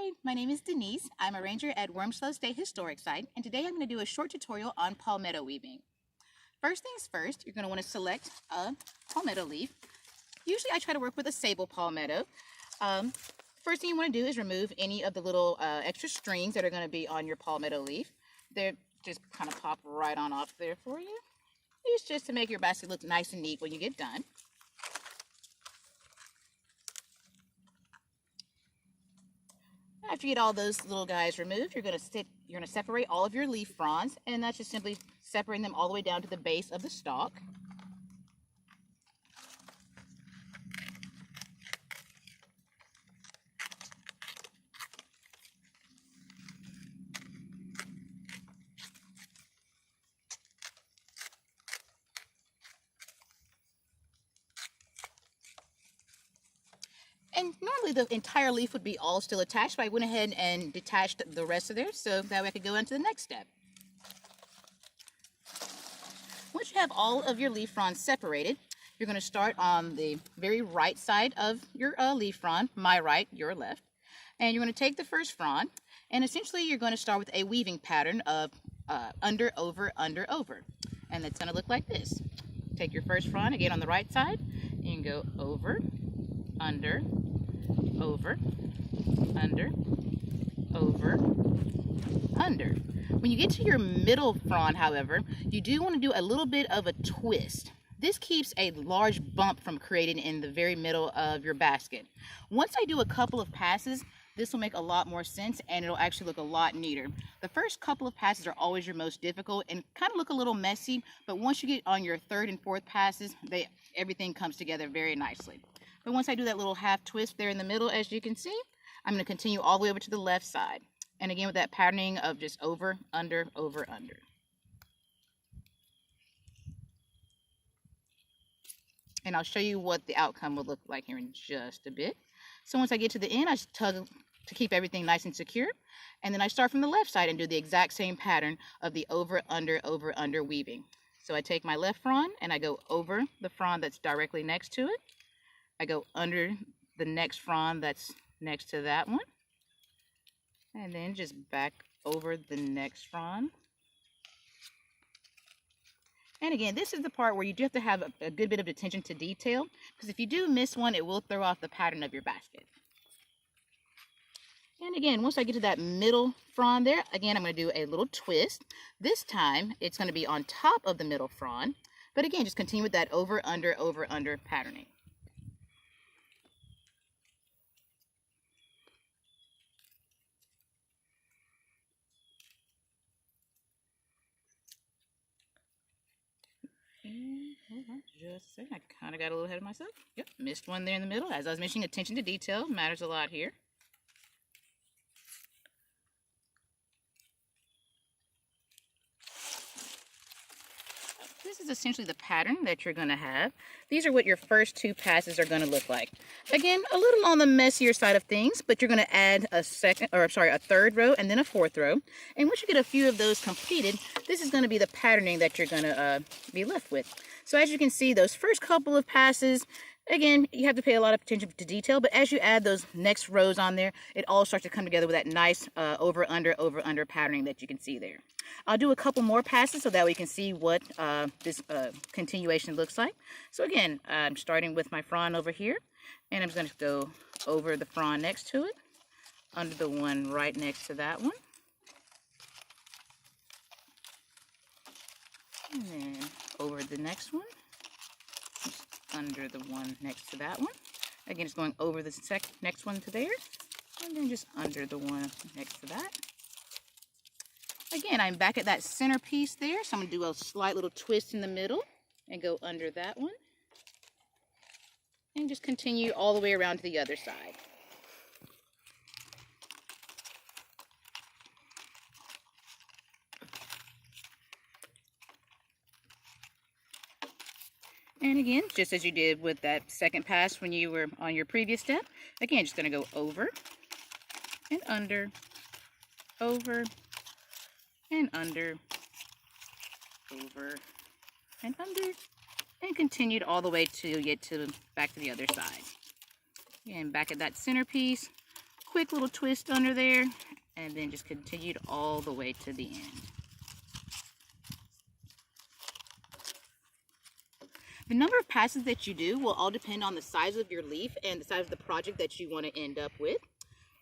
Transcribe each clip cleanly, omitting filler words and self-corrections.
Hi, my name is Denise. I'm a ranger at Wormslow State Historic Site, and today I'm going to do a short tutorial on palmetto weaving. First things first, you're going to want to select a palmetto leaf. Usually I try to work with a sable palmetto. First thing you want to do is remove any of the little extra strings that are going to be on your palmetto leaf. They're just kind of pop right on off there for you. It's just to make your basket look nice and neat when you get done. After you get all those little guys removed, you're going to separate all of your leaf fronds, and that's just simply separating them all the way down to the base of the stalk. And normally the entire leaf would be all still attached, but I went ahead and detached the rest of there so that way I could go on to the next step. Once you have all of your leaf fronds separated, you're going to start on the very right side of your leaf frond, my right, your left. And you're going to take the first frond, and essentially you're going to start with a weaving pattern of under, over, under, over. And it's going to look like this. Take your first frond, again on the right side, and you can go over, under, over, under, over, under. When you get to your middle frond, however, you do want to do a little bit of a twist. This keeps a large bump from creating in the very middle of your basket. Once I do a couple of passes, this will make a lot more sense and it'll actually look a lot neater. The first couple of passes are always your most difficult and kind of look a little messy, but once you get on your third and fourth passes, everything comes together very nicely. But once I do that little half twist there in the middle, as you can see, I'm going to continue all the way over to the left side. And again, with that patterning of just over, under, over, under. And I'll show you what the outcome will look like here in just a bit. So once I get to the end, I just tug to keep everything nice and secure. And then I start from the left side and do the exact same pattern of the over, under weaving. So I take my left frond and I go over the frond that's directly next to it. I go under the next frond that's next to that one. And then just back over the next frond. And again, this is the part where you do have to have a good bit of attention to detail, because if you do miss one, it will throw off the pattern of your basket. And again, once I get to that middle frond there, again, I'm going to do a little twist. This time, it's going to be on top of the middle frond. But again, just continue with that over, under patterning. Hold on just a second. I kind of got a little ahead of myself. Yep, missed one there in the middle. As I was mentioning, attention to detail matters a lot here. This is essentially the pattern that you're going to have. These are what your first two passes are going to look like. Again, a little on the messier side of things, but you're going to add a third row and then a fourth row. And once you get a few of those completed, this is going to be the patterning that you're going to be left with. So as you can see, those first couple of passes, again, you have to pay a lot of attention to detail, but as you add those next rows on there, it all starts to come together with that nice over, under patterning that you can see there. I'll do a couple more passes so that we can see what this continuation looks like. So again, I'm starting with my frond over here, and I'm just going to go over the frond next to it, under the one right next to that one, and then over the next one, just under the one next to that one. Again, just going over the next one to there, and then just under the one next to that. Again, I'm back at that center piece there, so I'm going to do a slight little twist in the middle and go under that one. And just continue all the way around to the other side. And again, just as you did with that second pass when you were on your previous step, again, just going to go over and under, over and under, over and under, and continued all the way to get back to the other side. Again, back at that center piece, quick little twist under there, and then just continued all the way to the end. The number of passes that you do will all depend on the size of your leaf and the size of the project that you want to end up with.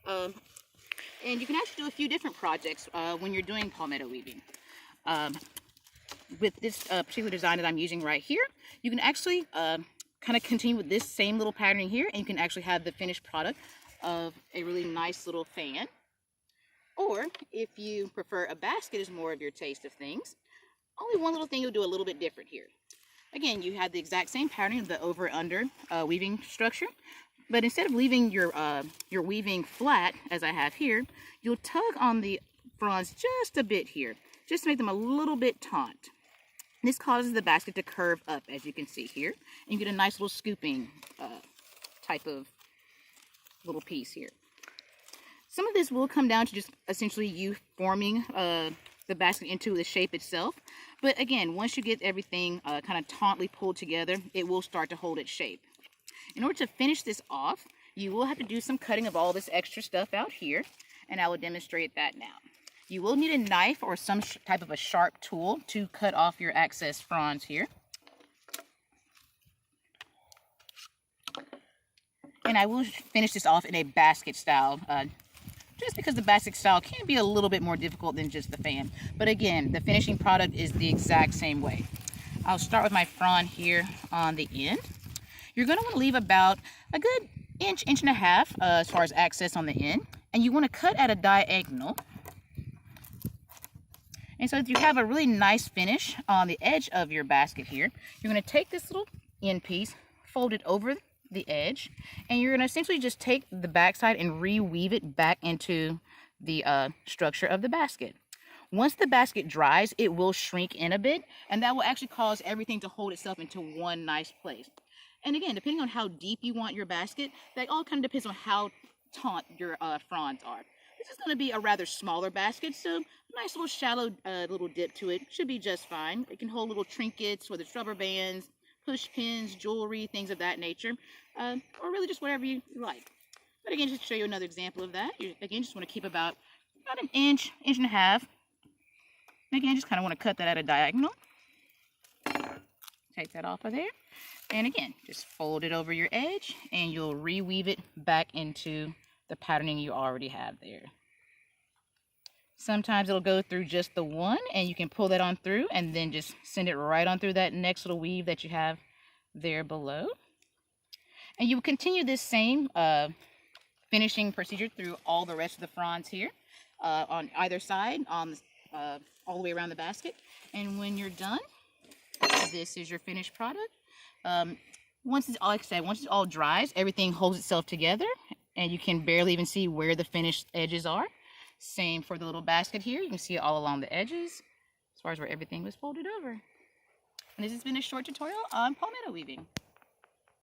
And you can actually do a few different projects when you're doing palmetto weaving. With this particular design that I'm using right here, you can actually kind of continue with this same little patterning here, and you can actually have the finished product of a really nice little fan. Or if you prefer a basket as more of your taste of things, only one little thing you'll do a little bit different here. Again, you have the exact same patterning of the over under weaving structure, but instead of leaving your weaving flat as I have here, you'll tug on the fronds just a bit here, just to make them a little bit taut. This causes the basket to curve up, as you can see here, and you get a nice little scooping type of little piece here. Some of this will come down to just essentially you forming the basket into the shape itself. But again, once you get everything kind of tautly pulled together, it will start to hold its shape. In order to finish this off, you will have to do some cutting of all this extra stuff out here, and I will demonstrate that now. You will need a knife or some type of a sharp tool to cut off your excess fronds here. And I will finish this off in a basket style, just because the basket style can be a little bit more difficult than just the fan. But again, the finishing product is the exact same way. I'll start with my frond here on the end. You're going to want to leave about a good inch and a half as far as access on the end. And you want to cut at a diagonal. And so if you have a really nice finish on the edge of your basket here, you're going to take this little end piece, fold it over the edge, and you're going to essentially just take the backside and reweave it back into the structure of the basket. Once the basket dries, it will shrink in a bit, and that will actually cause everything to hold itself into one nice place. And again, depending on how deep you want your basket, that all kind of depends on how taut your fronds are. This is going to be a rather smaller basket, so a nice little shallow little dip to it should be just fine. It can hold little trinkets, whether it's rubber bands, push pins, jewelry, things of that nature, or really just whatever you like. But again, just to show you another example of that, you again just want to keep about an inch and a half. And again, just kind of want to cut that at a diagonal. Take that off of there. And again, just fold it over your edge, and you'll reweave it back into the patterning you already have there. Sometimes it'll go through just the one, and you can pull that on through and then just send it right on through that next little weave that you have there below. And you will continue this same finishing procedure through all the rest of the fronds here on either side, on all the way around the basket. And when you're done, this is your finished product. Once it's all, like I said, once it all dries, everything holds itself together, and you can barely even see where the finished edges are. Same for the little basket here. You can see it all along the edges as far as where everything was folded over. And this has been a short tutorial on palmetto weaving.